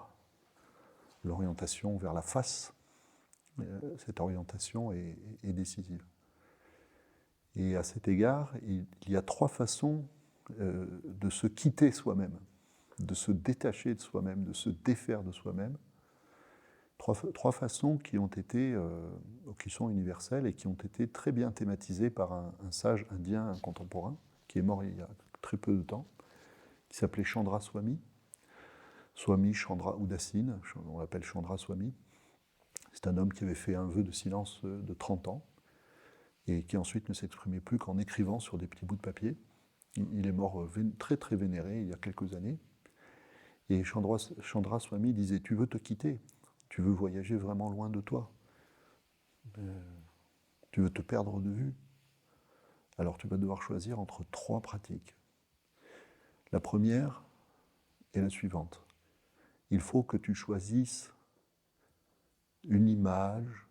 l'orientation vers la face. Cette orientation est décisive. Et à cet égard, il y a 3 façons de se quitter soi-même, de se détacher de soi-même, de se défaire de soi-même. 3 façons qui ont été, qui sont universelles et qui ont été très bien thématisées par un sage indien contemporain, qui est mort il y a très peu de temps, qui s'appelait Chandra Swami. Swami Chandra Udasin, on l'appelle Chandra Swami. C'est un homme qui avait fait un vœu de silence de 30 ans et qui ensuite ne s'exprimait plus qu'en écrivant sur des petits bouts de papier. Il est mort très très vénéré il y a quelques années. Et Chandra Swami disait, tu veux te quitter, tu veux voyager vraiment loin de toi, tu veux te perdre de vue, alors tu vas devoir choisir entre 3 pratiques. La première est la suivante. Il faut que tu choisisses une image,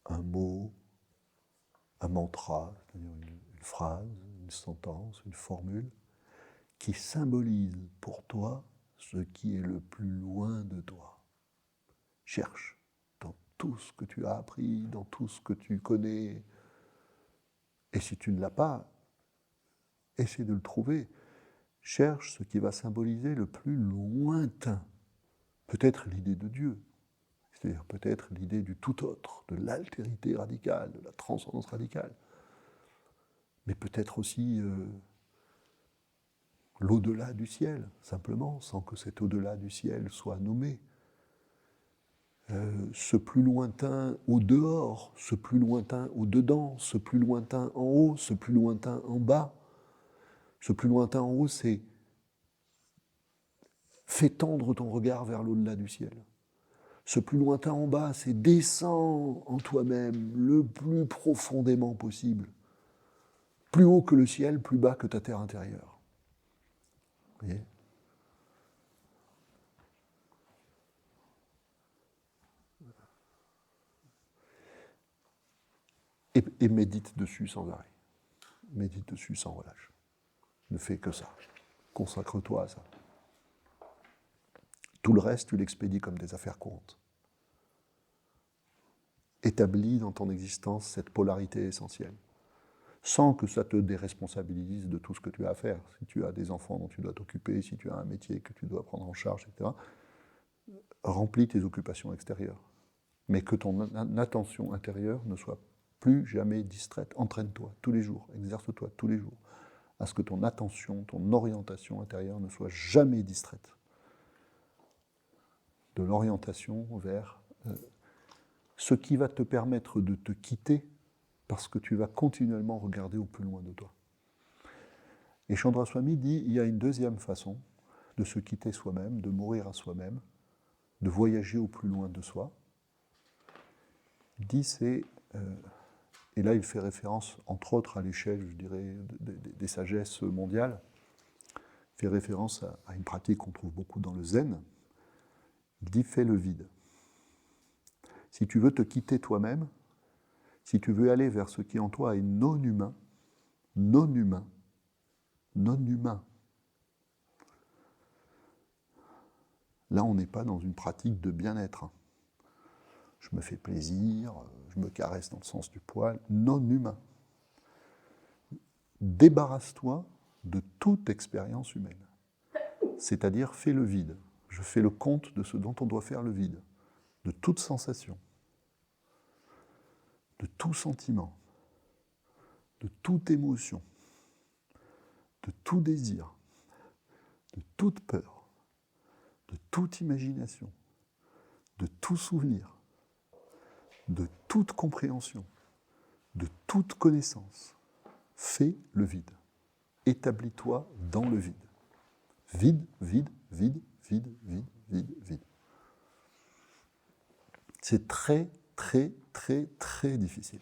un mot, un mantra, c'est-à-dire une phrase, une sentence, une formule, qui symbolise pour toi ce qui est le plus loin de toi. Cherche dans tout ce que tu as appris, dans tout ce que tu connais. Et si tu ne l'as pas, essaie de le trouver. Cherche ce qui va symboliser le plus lointain. Peut-être l'idée de Dieu, c'est-à-dire peut-être l'idée du tout autre, de l'altérité radicale, de la transcendance radicale. Mais peut-être aussi l'au-delà du ciel, simplement, sans que cet au-delà du ciel soit nommé. Ce plus lointain au dehors, ce plus lointain au dedans, ce plus lointain en haut, ce plus lointain en bas. Ce plus lointain en haut, c'est fais tendre ton regard vers l'au-delà du ciel. Ce plus lointain en bas, c'est descends en toi-même le plus profondément possible. Plus haut que le ciel, plus bas que ta terre intérieure. Vous voyez ? Et médite dessus sans arrêt. Médite dessus sans relâche. Ne fais que ça. Consacre-toi à ça. Tout le reste, tu l'expédies comme des affaires courantes. Établis dans ton existence cette polarité essentielle, sans que ça te déresponsabilise de tout ce que tu as à faire. Si tu as des enfants dont tu dois t'occuper, si tu as un métier que tu dois prendre en charge, etc., remplis tes occupations extérieures. Mais que ton attention intérieure ne soit plus jamais distraite. Entraîne-toi tous les jours, exerce-toi tous les jours, à ce que ton attention, ton orientation intérieure ne soit jamais distraite de l'orientation vers ce qui va te permettre de te quitter parce que tu vas continuellement regarder au plus loin de toi. Et Chandra Swami dit, il y a une deuxième façon de se quitter soi-même, de mourir à soi-même, de voyager au plus loin de soi. Il dit, c'est... et là, il fait référence, entre autres, à l'échelle, je dirais, des sagesses mondiales. Il fait référence à une pratique qu'on trouve beaucoup dans le zen. Il dit, fais le vide. Si tu veux te quitter toi-même, si tu veux aller vers ce qui en toi est non humain, là, on n'est pas dans une pratique de bien-être. Je me fais plaisir, je me caresse dans le sens du poil, non humain. Débarrasse-toi de toute expérience humaine. C'est-à-dire, fais le vide. Je fais le compte de ce dont on doit faire le vide, de toute sensation, de tout sentiment, de toute émotion, de tout désir, de toute peur, de toute imagination, de tout souvenir, de toute compréhension, de toute connaissance. Fais le vide. Établis-toi dans le vide. Vide, vide, vide, vide, vide, vide, vide. C'est très, très, très, très difficile.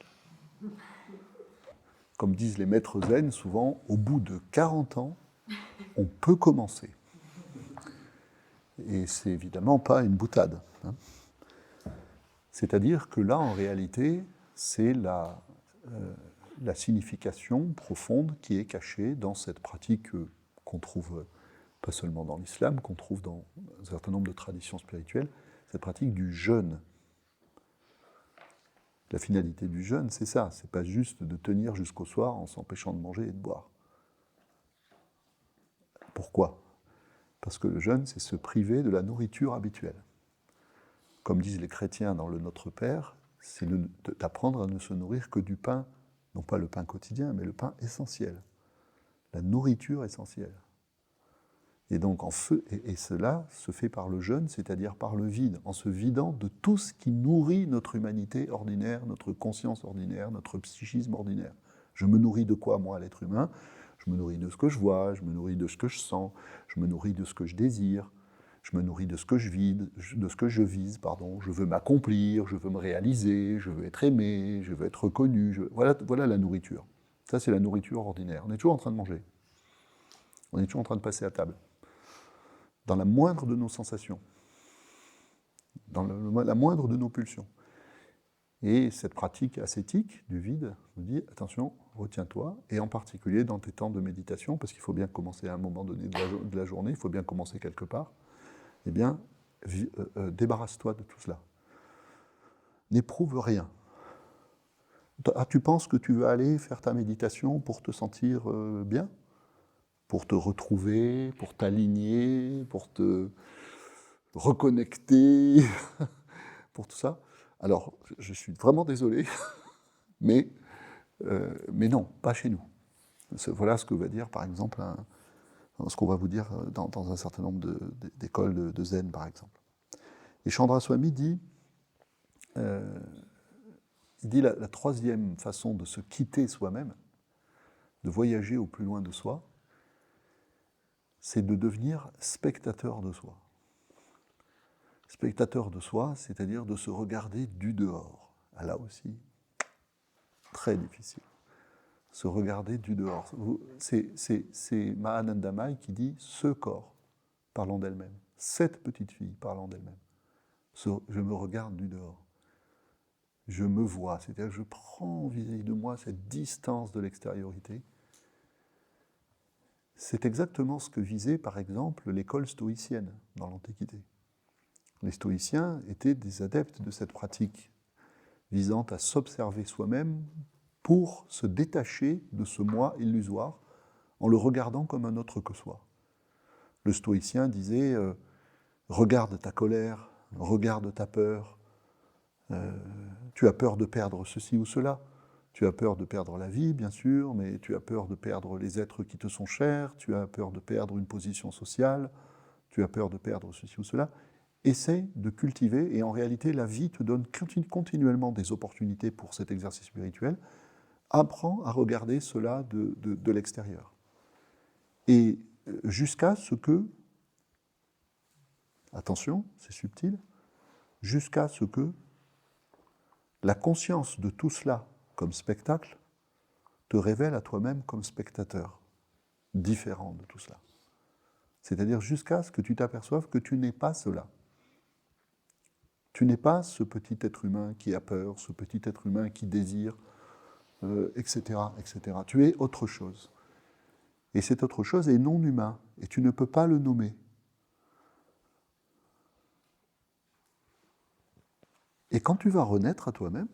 Comme disent les maîtres zen, souvent, au bout de 40 ans, on peut commencer. Et c'est évidemment pas une boutade. Hein. C'est-à-dire que là, en réalité, c'est la signification profonde qui est cachée dans cette pratique qu'on trouve pas seulement dans l'islam, qu'on trouve dans un certain nombre de traditions spirituelles, cette pratique du jeûne. La finalité du jeûne, c'est ça, c'est pas juste de tenir jusqu'au soir en s'empêchant de manger et de boire. Pourquoi ? Parce que le jeûne, c'est se priver de la nourriture habituelle. Comme disent les chrétiens dans le Notre Père, c'est d'apprendre à ne se nourrir que du pain, non pas le pain quotidien, mais le pain essentiel, la nourriture essentielle. Et donc, et cela se fait par le jeûne, c'est-à-dire par le vide, en se vidant de tout ce qui nourrit notre humanité ordinaire, notre conscience ordinaire, notre psychisme ordinaire. Je me nourris de quoi, moi, l'être humain ? Je me nourris de ce que je vois, je me nourris de ce que je sens, je me nourris de ce que je désire, je me nourris de ce que je vise, pardon. Je veux m'accomplir, je veux me réaliser, je veux être aimé, je veux être reconnu. Voilà la nourriture. Ça, c'est la nourriture ordinaire. On est toujours en train de manger. On est toujours en train de passer à table. Dans la moindre de nos sensations, dans la moindre de nos pulsions. Et cette pratique ascétique du vide nous dit, attention, retiens-toi, et en particulier dans tes temps de méditation, parce qu'il faut bien commencer à un moment donné de la journée, il faut bien commencer quelque part, eh bien, débarrasse-toi de tout cela. N'éprouve rien. Tu penses que tu veux aller faire ta méditation pour te sentir bien ? Pour te retrouver, pour t'aligner, pour te reconnecter, pour tout ça. Alors, je suis vraiment désolé, mais non, pas chez nous. Voilà ce que va dire, par exemple, ce qu'on va vous dire dans un certain nombre d'écoles de zen, par exemple. Et Chandra Swami dit, la troisième façon de se quitter soi-même, de voyager au plus loin de soi, c'est de devenir spectateur de soi. Spectateur de soi, c'est-à-dire de se regarder du dehors. Ah, là aussi, très difficile. Se regarder du dehors. C'est Mahananda Mai qui dit « ce corps parlant d'elle-même, cette petite fille parlant d'elle-même. Je me regarde du dehors. Je me vois, c'est-à-dire que je prends vis-à-vis de moi cette distance de l'extériorité. » C'est exactement ce que visait, par exemple, l'école stoïcienne dans l'Antiquité. Les stoïciens étaient des adeptes de cette pratique visant à s'observer soi-même pour se détacher de ce moi illusoire en le regardant comme un autre que soi. Le stoïcien disait regarde ta colère, regarde ta peur, tu as peur de perdre ceci ou cela, tu as peur de perdre la vie, bien sûr, mais tu as peur de perdre les êtres qui te sont chers, tu as peur de perdre une position sociale, tu as peur de perdre ceci ou cela. Essaie de cultiver, et en réalité, la vie te donne continuellement des opportunités pour cet exercice spirituel. Apprends à regarder cela de l'extérieur. Et jusqu'à ce que, attention, c'est subtil, jusqu'à ce que la conscience de tout cela comme spectacle te révèle à toi-même comme spectateur, différent de tout cela. C'est-à-dire jusqu'à ce que tu t'aperçoives que tu n'es pas cela. Tu n'es pas ce petit être humain qui a peur, ce petit être humain qui désire, etc., etc. Tu es autre chose. Et cet autre chose est non humain, et tu ne peux pas le nommer. Et quand tu vas renaître à toi-même,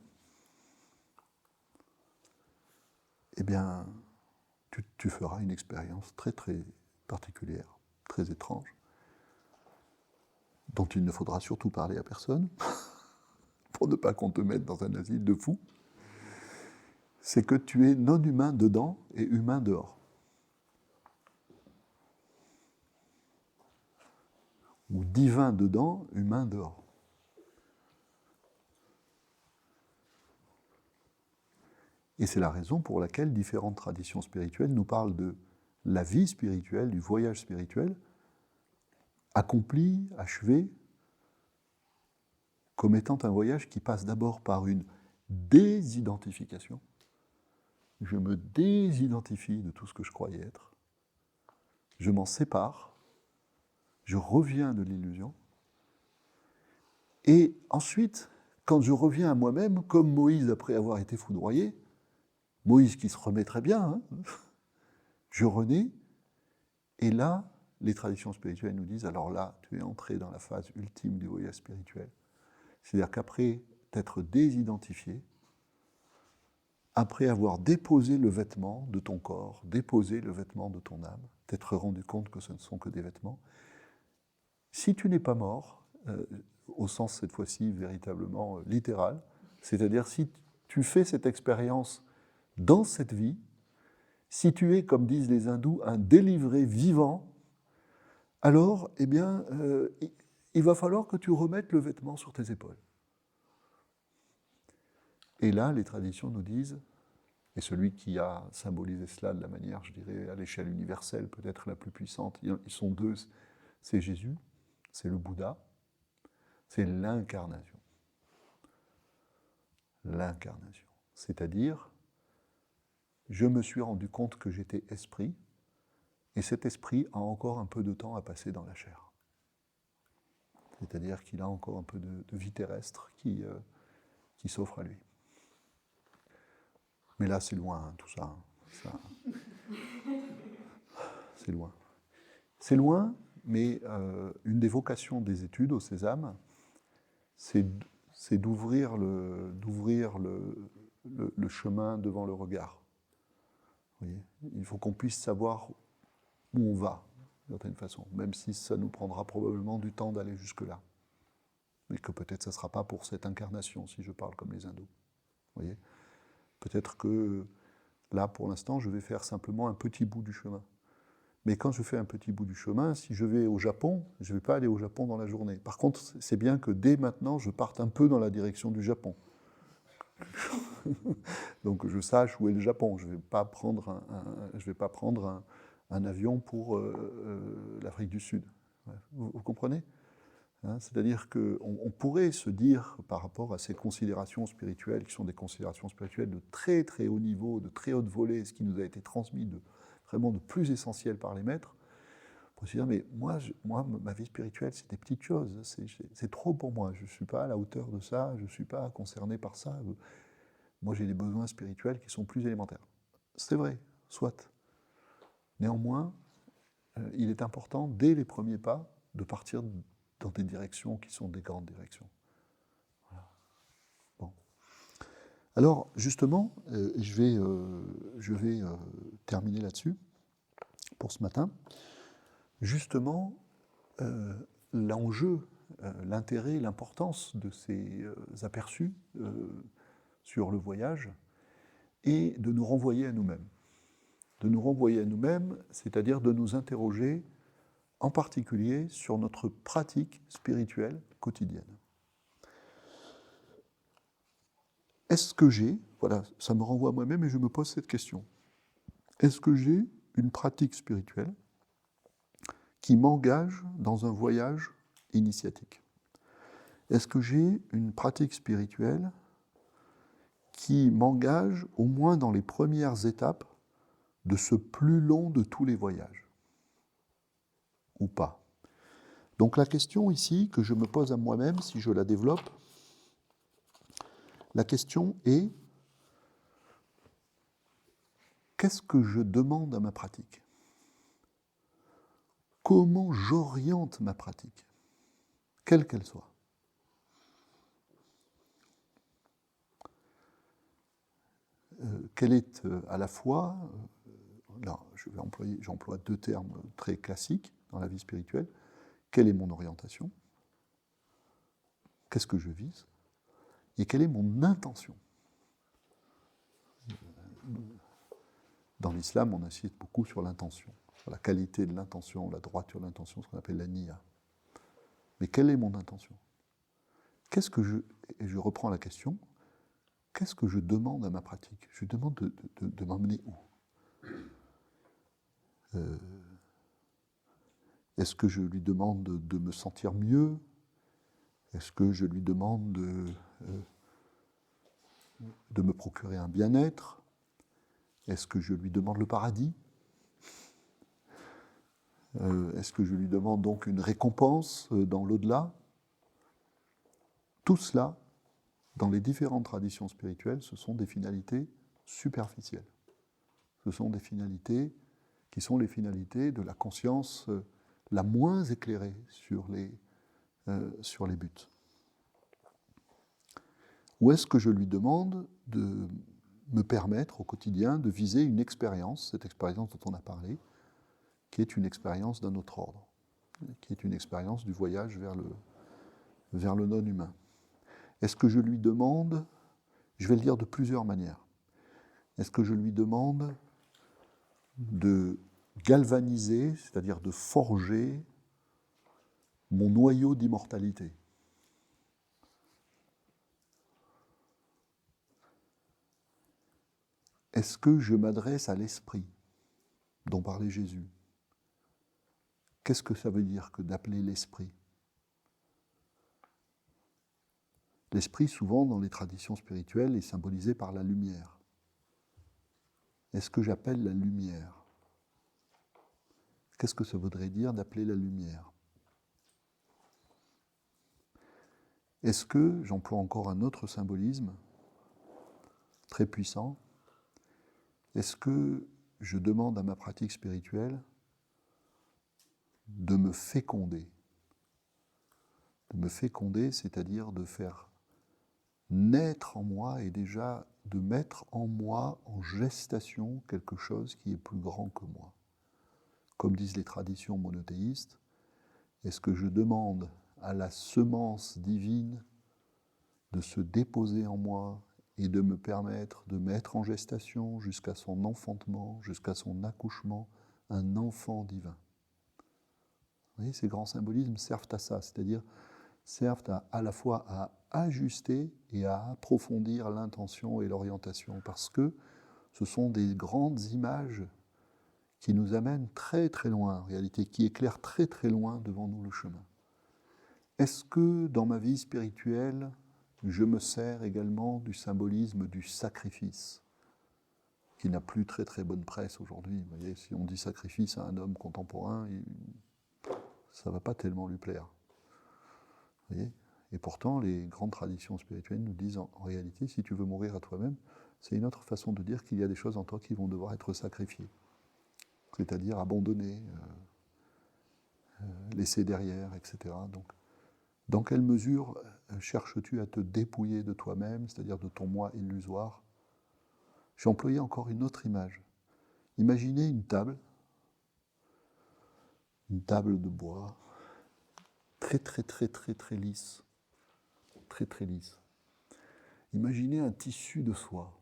eh bien, tu feras une expérience très très particulière, très étrange, dont il ne faudra surtout parler à personne, pour ne pas qu'on te mette dans un asile de fous. C'est que tu es non humain dedans et humain dehors. Ou divin dedans, humain dehors. Et c'est la raison pour laquelle différentes traditions spirituelles nous parlent de la vie spirituelle, du voyage spirituel, accompli, achevé, comme étant un voyage qui passe d'abord par une désidentification. Je me désidentifie de tout ce que je croyais être. Je m'en sépare. Je reviens de l'illusion. Et ensuite, quand je reviens à moi-même, comme Moïse après avoir été foudroyé, Moïse qui se remet très bien, hein, je renais, et là, les traditions spirituelles nous disent, alors là, tu es entré dans la phase ultime du voyage spirituel. C'est-à-dire qu'après t'être désidentifié, après avoir déposé le vêtement de ton corps, déposé le vêtement de ton âme, t'être rendu compte que ce ne sont que des vêtements, si tu n'es pas mort, au sens cette fois-ci véritablement littéral, c'est-à-dire si tu fais cette expérience dans cette vie, si tu es, comme disent les hindous, un délivré vivant, alors, eh bien, il va falloir que tu remettes le vêtement sur tes épaules. Et là, les traditions nous disent, et celui qui a symbolisé cela de la manière, je dirais, à l'échelle universelle, peut-être la plus puissante, ils sont deux, c'est Jésus, c'est le Bouddha, c'est l'incarnation. L'incarnation. C'est-à-dire, je me suis rendu compte que j'étais esprit, et cet esprit a encore un peu de temps à passer dans la chair. C'est-à-dire qu'il a encore un peu de vie terrestre qui s'offre à lui. Mais là, c'est loin, hein, tout ça. C'est loin. C'est loin, mais une des vocations des études au Sésame, c'est d'ouvrir le chemin devant le regard. Vous voyez, il faut qu'on puisse savoir où on va, d'une certaine façon, même si ça nous prendra probablement du temps d'aller jusque-là. Mais que peut-être ça ne sera pas pour cette incarnation, si je parle comme les hindous. Vous voyez, peut-être que là, pour l'instant, je vais faire simplement un petit bout du chemin. Mais quand je fais un petit bout du chemin, si je vais au Japon, je ne vais pas aller au Japon dans la journée. Par contre, c'est bien que dès maintenant, je parte un peu dans la direction du Japon. Donc je sache où est le Japon. Je ne vais pas prendre un avion pour l'Afrique du Sud. Vous comprenez, hein? C'est-à-dire qu'on pourrait se dire, par rapport à ces considérations spirituelles, qui sont des considérations spirituelles de très très haut niveau, de très haute volée, ce qui nous a été transmis vraiment de plus essentiel par les maîtres, pour se dire, mais moi, ma vie spirituelle, c'est des petites choses, c'est trop pour moi, je ne suis pas à la hauteur de ça, je ne suis pas concerné par ça. Moi, j'ai des besoins spirituels qui sont plus élémentaires. C'est vrai, soit. Néanmoins, il est important, dès les premiers pas, de partir dans des directions qui sont des grandes directions. Voilà. Bon. Alors, justement, je vais terminer là-dessus pour ce matin. Justement, l'enjeu, l'intérêt, l'importance de ces aperçus sur le voyage est de nous renvoyer à nous-mêmes. De nous renvoyer à nous-mêmes, c'est-à-dire de nous interroger en particulier sur notre pratique spirituelle quotidienne. Est-ce que j'ai, voilà, ça me renvoie à moi-même et je me pose cette question, est-ce que j'ai une pratique spirituelle qui m'engage dans un voyage initiatique? Est-ce que j'ai une pratique spirituelle qui m'engage au moins dans les premières étapes de ce plus long de tous les voyages? Ou pas? Donc la question ici que je me pose à moi-même, si je la développe, la question est, qu'est-ce que je demande à ma pratique? Comment j'oriente ma pratique, quelle qu'elle soit? Quelle est à la fois, là j'emploie deux termes très classiques dans la vie spirituelle, quelle est mon orientation? Qu'est-ce que je vise? Et quelle est mon intention? Dans l'islam, on insiste beaucoup sur l'intention, sur la qualité de l'intention, la droiture de l'intention, ce qu'on appelle la niya. Mais quelle est mon intention? Et je reprends la question, qu'est-ce que je demande à ma pratique? Je demande de m'emmener où? Est-ce que je lui demande de me sentir mieux? Est-ce que je lui demande de me procurer un bien-être? Est-ce que je lui demande le paradis? Est-ce que je lui demande donc une récompense dans l'au-delà? Tout cela, dans les différentes traditions spirituelles, ce sont des finalités superficielles. Ce sont des finalités qui sont les finalités de la conscience la moins éclairée sur les buts. Ou est-ce que je lui demande de me permettre au quotidien de viser une expérience, cette expérience dont on a parlé, qui est une expérience d'un autre ordre, qui est une expérience du voyage vers le non-humain? Est-ce que je lui demande, je vais le dire de plusieurs manières, est-ce que je lui demande de galvaniser, c'est-à-dire de forger mon noyau d'immortalité? Est-ce que je m'adresse à l'esprit dont parlait Jésus? Qu'est-ce que ça veut dire que d'appeler l'esprit? L'esprit, souvent, dans les traditions spirituelles, est symbolisé par la lumière. Est-ce que j'appelle la lumière? Qu'est-ce que ça voudrait dire d'appeler la lumière? Est-ce que, j'emploie encore un autre symbolisme très puissant, est-ce que je demande à ma pratique spirituelle de me féconder? De me féconder, c'est-à-dire de faire naître en moi et déjà de mettre en moi en gestation quelque chose qui est plus grand que moi. Comme disent les traditions monothéistes, est-ce que je demande à la semence divine de se déposer en moi et de me permettre de mettre en gestation jusqu'à son enfantement, jusqu'à son accouchement, un enfant divin? Vous voyez, ces grands symbolismes servent à ça, c'est-à-dire servent à la fois à ajuster et à approfondir l'intention et l'orientation, parce que ce sont des grandes images qui nous amènent très très loin, en réalité, qui éclairent très très loin devant nous le chemin. Est-ce que dans ma vie spirituelle, je me sers également du symbolisme du sacrifice, qui n'a plus très très bonne presse aujourd'hui? Vous voyez, si on dit sacrifice à un homme contemporain, ça ne va pas tellement lui plaire. Vous voyez? Et pourtant, les grandes traditions spirituelles nous disent en réalité, si tu veux mourir à toi-même, c'est une autre façon de dire qu'il y a des choses en toi qui vont devoir être sacrifiées. C'est-à-dire abandonnées, laissées derrière, etc. Donc, dans quelle mesure cherches-tu à te dépouiller de toi-même, c'est-à-dire de ton moi illusoire? J'ai employé encore une autre image. Imaginez une table de bois, très très très très très lisse, très très lisse. Imaginez un tissu de soie,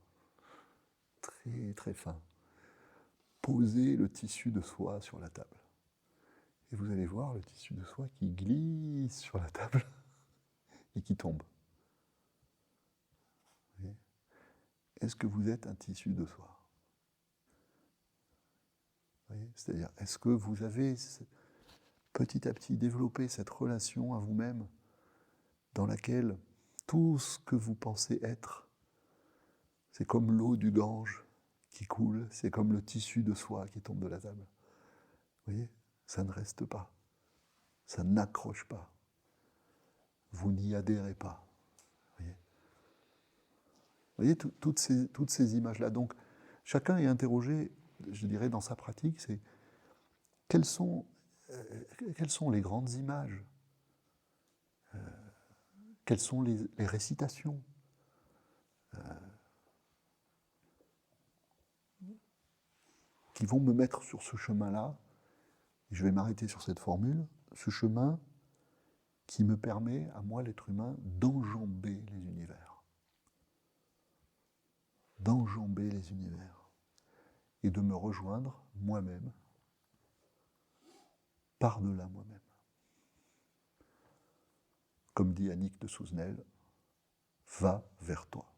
très très fin. Posez le tissu de soie sur la table. Et vous allez voir le tissu de soie qui glisse sur la table et qui tombe. Est-ce que vous êtes un tissu de soie? C'est-à-dire, est-ce que vous avez petit à petit développé cette relation à vous-même dans laquelle tout ce que vous pensez être, c'est comme l'eau du Gange qui coule, c'est comme le tissu de soie qui tombe de la table. Vous voyez, ça ne reste pas, ça n'accroche pas, vous n'y adhérez pas. Vous voyez, toutes ces images-là. Donc, chacun est interrogé, je dirais, dans sa pratique, c'est quelles sont les grandes images, quelles sont les récitations, qui vont me mettre sur ce chemin-là. Et je vais m'arrêter sur cette formule, ce chemin qui me permet, à moi, l'être humain, d'enjamber les univers. D'enjamber les univers. Et de me rejoindre moi-même, par-delà moi-même. Comme dit Annick de Souzenel, va vers toi.